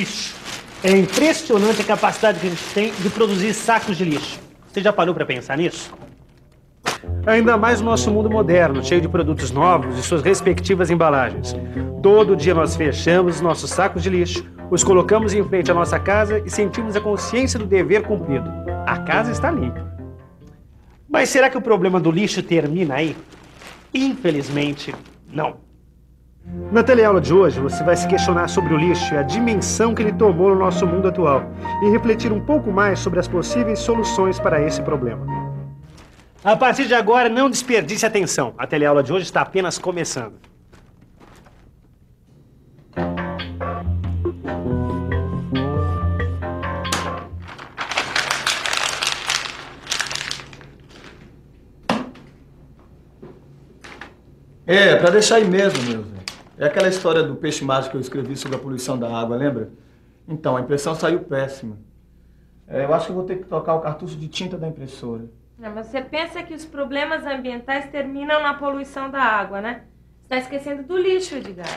lixo. É impressionante a capacidade que a gente tem de produzir sacos de lixo. Você já parou para pensar nisso? Ainda mais no nosso mundo moderno, cheio de produtos novos e suas respectivas embalagens. Todo dia nós fechamos os nossos sacos de lixo, os colocamos em frente à nossa casa e sentimos a consciência do dever cumprido. A casa está limpa. Mas será que o problema do lixo termina aí? Infelizmente, não. Na teleaula de hoje, você vai se questionar sobre o lixo e a dimensão que ele tomou no nosso mundo atual e refletir um pouco mais sobre as possíveis soluções para esse problema. A partir de agora, não desperdice atenção. A teleaula de hoje está apenas começando. Pra deixar aí mesmo, meu velho. É aquela história do peixe mágico que eu escrevi sobre a poluição da água, lembra? Então, a impressão saiu péssima. Eu acho que eu vou ter que trocar o cartucho de tinta da impressora. Não, mas você pensa que os problemas ambientais terminam na poluição da água, né? Você está esquecendo do lixo, Edgar.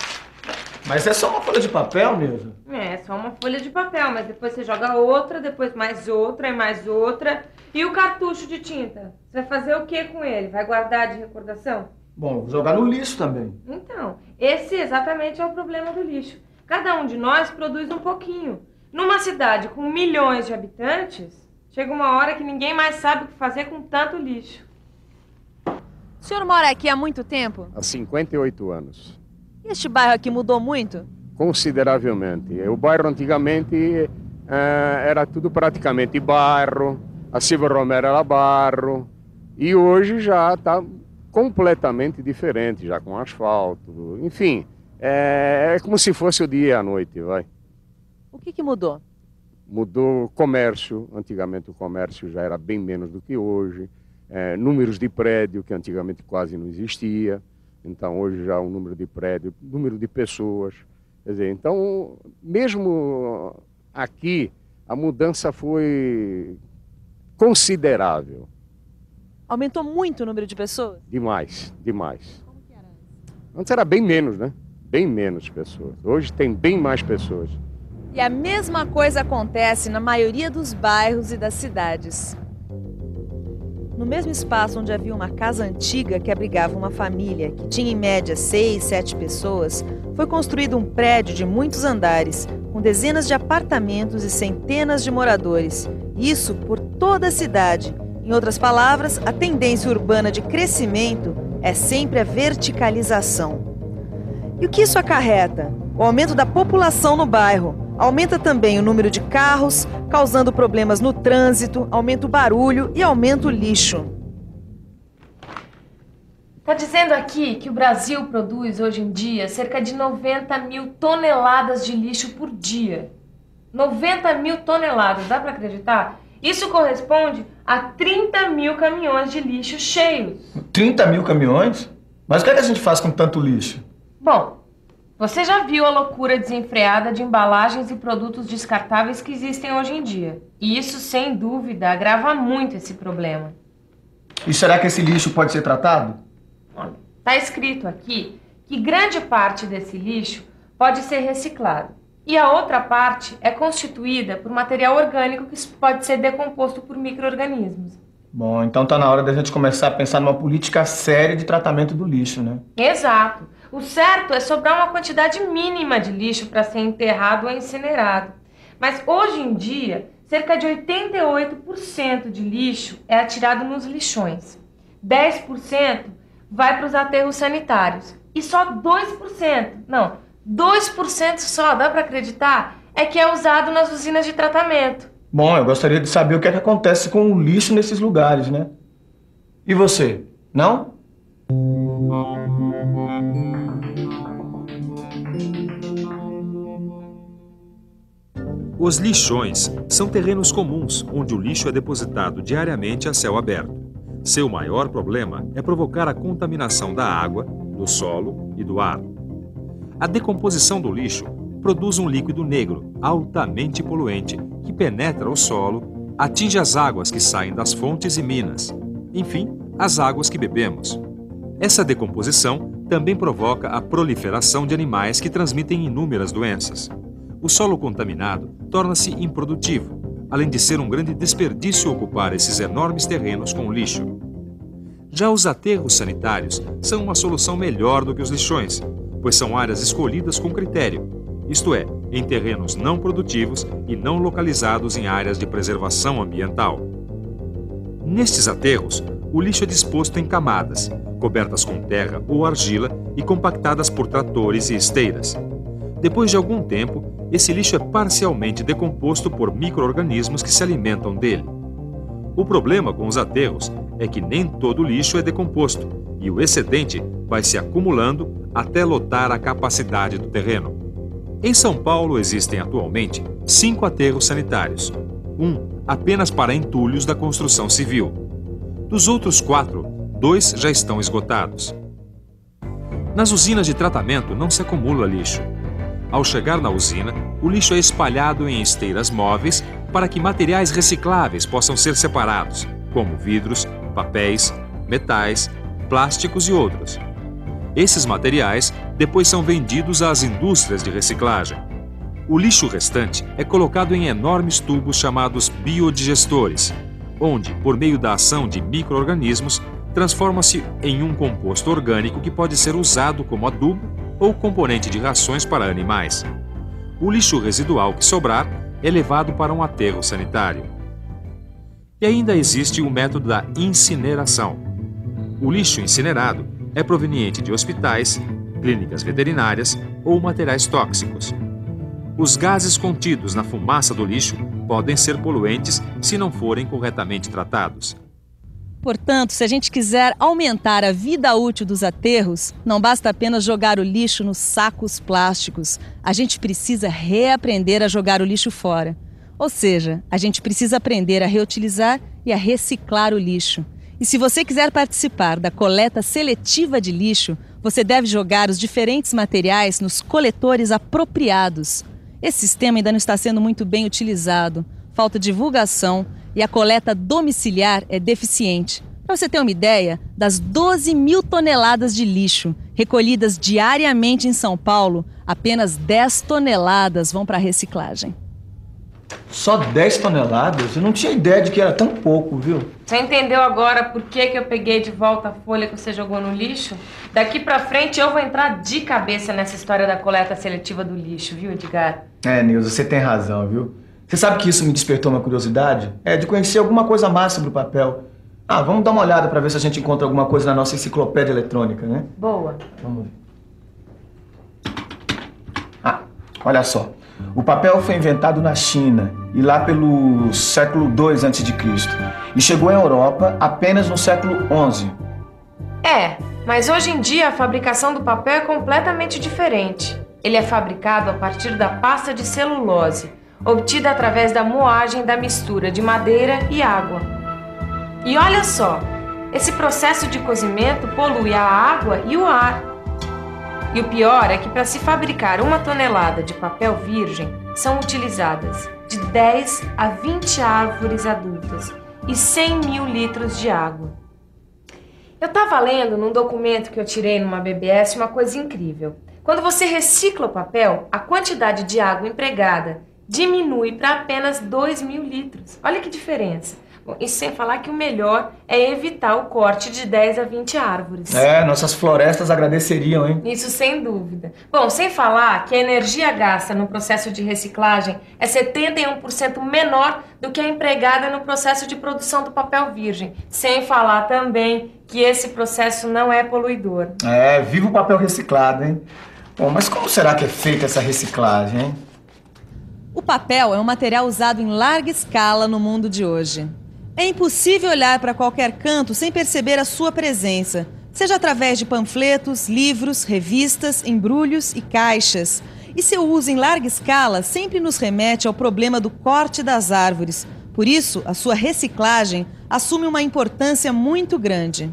Mas é só uma folha de papel mesmo? É só uma folha de papel, mas depois você joga outra, depois mais outra e mais outra. E o cartucho de tinta? Você vai fazer o que com ele? Vai guardar de recordação? Bom, vou jogar no lixo também. Então, esse exatamente é o problema do lixo. Cada um de nós produz um pouquinho. Numa cidade com milhões de habitantes, chega uma hora que ninguém mais sabe o que fazer com tanto lixo. O senhor mora aqui há muito tempo? Há 58 anos. E este bairro aqui mudou muito? Consideravelmente. O bairro antigamente era tudo praticamente barro, a Silva Romero era barro, e hoje já está completamente diferente, já com asfalto, enfim, é como se fosse o dia e a noite, vai. O que mudou? Mudou o comércio, antigamente o comércio já era bem menos do que hoje, números de prédio que antigamente quase não existia, então hoje já o número de prédio, número de pessoas, quer dizer, então mesmo aqui a mudança foi considerável. Aumentou muito o número de pessoas? Demais, demais. Como que era antes? Antes era bem menos, né? Bem menos pessoas. Hoje tem bem mais pessoas. E a mesma coisa acontece na maioria dos bairros e das cidades. No mesmo espaço onde havia uma casa antiga que abrigava uma família, que tinha em média 6, 7 pessoas, foi construído um prédio de muitos andares, com dezenas de apartamentos e centenas de moradores. Isso por toda a cidade. Em outras palavras, a tendência urbana de crescimento é sempre a verticalização. E o que isso acarreta? O aumento da população no bairro. Aumenta também o número de carros, causando problemas no trânsito, aumenta o barulho e aumenta o lixo. Está dizendo aqui que o Brasil produz hoje em dia cerca de 90 mil toneladas de lixo por dia. 90 mil toneladas, dá para acreditar? Isso corresponde a 30 mil caminhões de lixo cheios. 30 mil caminhões? Mas o que é que a gente faz com tanto lixo? Bom, você já viu a loucura desenfreada de embalagens e produtos descartáveis que existem hoje em dia. E isso, sem dúvida, agrava muito esse problema. E será que esse lixo pode ser tratado? Olha, está escrito aqui que grande parte desse lixo pode ser reciclado. E a outra parte é constituída por material orgânico que pode ser decomposto por micro-organismos. Bom, então tá na hora da gente começar a pensar numa política séria de tratamento do lixo, né? Exato. O certo é sobrar uma quantidade mínima de lixo para ser enterrado ou incinerado. Mas hoje em dia, cerca de 88% de lixo é atirado nos lixões. 10% vai para os aterros sanitários. E só 2% só, dá para acreditar, é que é usado nas usinas de tratamento. Bom, eu gostaria de saber o que é que acontece com o lixo nesses lugares, né? E você? Não? Os lixões são terrenos comuns onde o lixo é depositado diariamente a céu aberto. Seu maior problema é provocar a contaminação da água, do solo e do ar. A decomposição do lixo produz um líquido negro, altamente poluente, que penetra o solo, atinge as águas que saem das fontes e minas, enfim, as águas que bebemos. Essa decomposição também provoca a proliferação de animais que transmitem inúmeras doenças. o solo contaminado torna-se improdutivo, além de ser um grande desperdício ocupar esses enormes terrenos com lixo. Já os aterros sanitários são uma solução melhor do que os lixões, pois são áreas escolhidas com critério, isto é, em terrenos não produtivos e não localizados em áreas de preservação ambiental. Nestes aterros, o lixo é disposto em camadas, cobertas com terra ou argila e compactadas por tratores e esteiras. Depois de algum tempo, esse lixo é parcialmente decomposto por micro-organismos que se alimentam dele. O problema com os aterros é que nem todo o lixo é decomposto e o excedente vai se acumulando até lotar a capacidade do terreno. Em São Paulo existem atualmente 5 aterros sanitários, um apenas para entulhos da construção civil. Dos outros 4, 2 já estão esgotados. Nas usinas de tratamento não se acumula lixo. Ao chegar na usina, o lixo é espalhado em esteiras móveis para que materiais recicláveis possam ser separados, como vidros, papéis, metais, plásticos e outros. Esses materiais depois são vendidos às indústrias de reciclagem. O lixo restante é colocado em enormes tubos chamados biodigestores, onde, por meio da ação de micro-organismos, transforma-se em um composto orgânico que pode ser usado como adubo ou componente de rações para animais. O lixo residual que sobrar é levado para um aterro sanitário. E ainda existe o método da incineração. O lixo incinerado é proveniente de hospitais, clínicas veterinárias ou materiais tóxicos. Os gases contidos na fumaça do lixo podem ser poluentes se não forem corretamente tratados. Portanto, se a gente quiser aumentar a vida útil dos aterros, não basta apenas jogar o lixo nos sacos plásticos. A gente precisa reaprender a jogar o lixo fora. Ou seja, a gente precisa aprender a reutilizar e a reciclar o lixo. E se você quiser participar da coleta seletiva de lixo, você deve jogar os diferentes materiais nos coletores apropriados. Esse sistema ainda não está sendo muito bem utilizado. Falta divulgação e a coleta domiciliar é deficiente. Para você ter uma ideia, das 12 mil toneladas de lixo recolhidas diariamente em São Paulo, apenas 10 toneladas vão para a reciclagem. Só 10 toneladas? Eu não tinha ideia de que era tão pouco, viu? Você entendeu agora por que eu peguei de volta a folha que você jogou no lixo? Daqui pra frente eu vou entrar de cabeça nessa história da coleta seletiva do lixo, viu, Edgar? Nilza, você tem razão, viu? Você sabe que isso me despertou uma curiosidade? De conhecer alguma coisa mais sobre o papel. Vamos dar uma olhada pra ver se a gente encontra alguma coisa na nossa enciclopédia eletrônica, né? Boa. Vamos ver. Olha só. O papel foi inventado na China, e lá pelo século II a.C. e chegou à Europa apenas no século XI. Mas hoje em dia a fabricação do papel é completamente diferente. Ele é fabricado a partir da pasta de celulose, obtida através da moagem da mistura de madeira e água. E olha só, esse processo de cozimento polui a água e o ar. E o pior é que para se fabricar 1 tonelada de papel virgem, são utilizadas de 10 a 20 árvores adultas e 100 mil litros de água. Eu estava lendo num documento que eu tirei numa BBS uma coisa incrível. Quando você recicla o papel, a quantidade de água empregada diminui para apenas 2 mil litros. Olha que diferença. Bom, isso sem falar que o melhor é evitar o corte de 10 a 20 árvores. Nossas florestas agradeceriam, hein? Isso sem dúvida. Bom, sem falar que a energia gasta no processo de reciclagem é 71% menor do que a empregada no processo de produção do papel virgem. Sem falar também que esse processo não é poluidor. Viva o papel reciclado, hein? Bom, mas como será que é feita essa reciclagem, hein? O papel é um material usado em larga escala no mundo de hoje. É impossível olhar para qualquer canto sem perceber a sua presença, seja através de panfletos, livros, revistas, embrulhos e caixas. E seu uso em larga escala sempre nos remete ao problema do corte das árvores. Por isso, a sua reciclagem assume uma importância muito grande.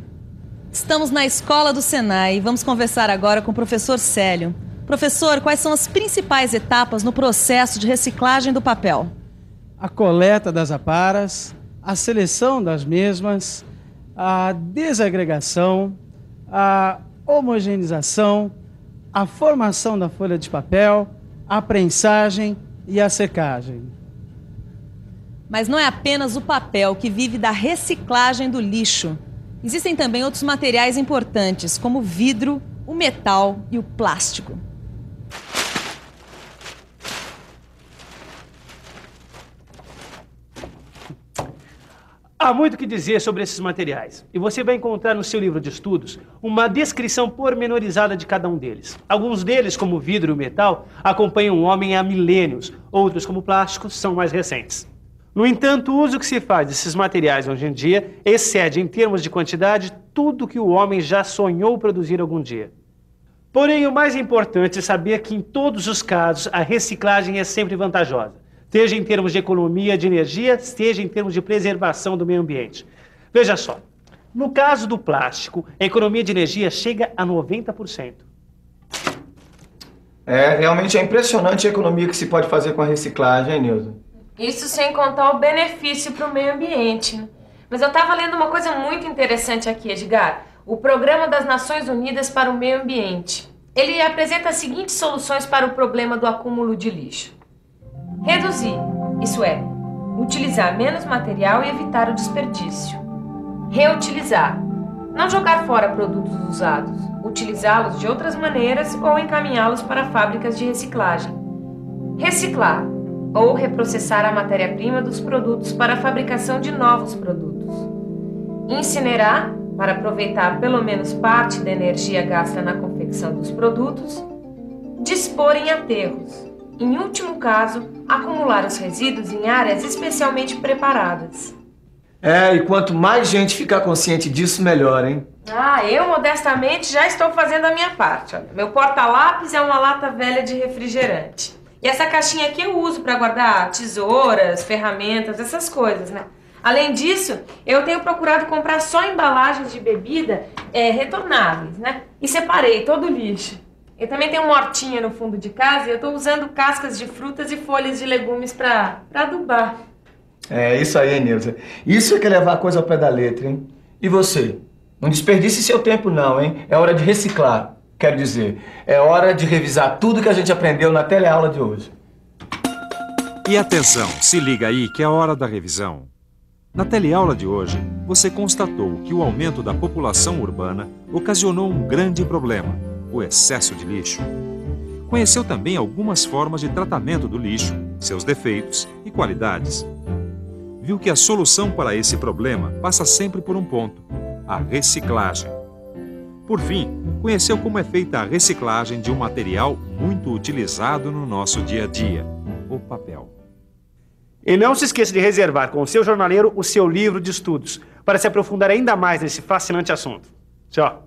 Estamos na escola do Senai e vamos conversar agora com o professor Célio. Professor, quais são as principais etapas no processo de reciclagem do papel? A coleta das aparas, a seleção das mesmas, a desagregação, a homogeneização, a formação da folha de papel, a prensagem e a secagem. Mas não é apenas o papel que vive da reciclagem do lixo. Existem também outros materiais importantes, como o vidro, o metal e o plástico. Há muito o que dizer sobre esses materiais, e você vai encontrar no seu livro de estudos uma descrição pormenorizada de cada um deles. Alguns deles, como o vidro e o metal, acompanham o homem há milênios, outros, como o plástico, são mais recentes. No entanto, o uso que se faz desses materiais hoje em dia excede, em termos de quantidade, tudo que o homem já sonhou produzir algum dia. Porém, o mais importante é saber que, em todos os casos, a reciclagem é sempre vantajosa. Seja em termos de economia de energia, seja em termos de preservação do meio ambiente. Veja só, no caso do plástico, a economia de energia chega a 90%. Realmente é impressionante a economia que se pode fazer com a reciclagem, hein, Nilza? Isso sem contar o benefício para o meio ambiente, né? Mas eu estava lendo uma coisa muito interessante aqui, Edgar. O Programa das Nações Unidas para o Meio Ambiente. Ele apresenta as seguintes soluções para o problema do acúmulo de lixo. Reduzir, isso é, utilizar menos material e evitar o desperdício. Reutilizar, não jogar fora produtos usados, utilizá-los de outras maneiras ou encaminhá-los para fábricas de reciclagem. Reciclar, ou reprocessar a matéria-prima dos produtos para a fabricação de novos produtos. Incinerar, para aproveitar pelo menos parte da energia gasta na confecção dos produtos. Dispor em aterros. Em último caso, acumular os resíduos em áreas especialmente preparadas. E quanto mais gente ficar consciente disso, melhor, hein? Eu modestamente já estou fazendo a minha parte. Olha, meu porta-lápis é uma lata velha de refrigerante. E essa caixinha aqui eu uso para guardar tesouras, ferramentas, essas coisas, né? Além disso, eu tenho procurado comprar só embalagens de bebida retornáveis, né? E separei todo o lixo. Eu também tenho uma hortinha no fundo de casa e eu estou usando cascas de frutas e folhas de legumes para adubar. Isso aí, Nilza. Isso é que é levar a coisa ao pé da letra, hein? E você? Não desperdice seu tempo não, hein? É hora de reciclar. Quero dizer, é hora de revisar tudo que a gente aprendeu na teleaula de hoje. E atenção, se liga aí que é a hora da revisão. Na teleaula de hoje, você constatou que o aumento da população urbana ocasionou um grande problema: o excesso de lixo. Conheceu também algumas formas de tratamento do lixo, seus defeitos e qualidades. Viu que a solução para esse problema passa sempre por um ponto: a reciclagem. Por fim, conheceu como é feita a reciclagem de um material muito utilizado no nosso dia a dia: o papel. E não se esqueça de reservar com o seu jornaleiro o seu livro de estudos, para se aprofundar ainda mais nesse fascinante assunto. Tchau!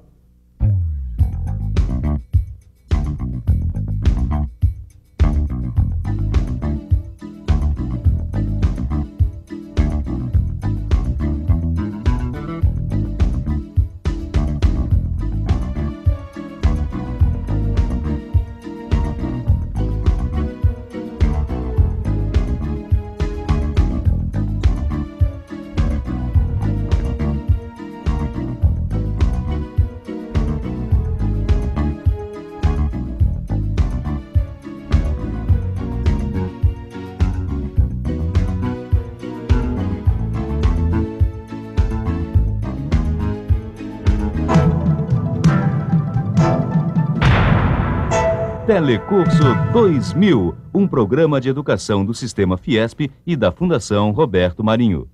Telecurso 2000, um programa de educação do Sistema Fiesp e da Fundação Roberto Marinho.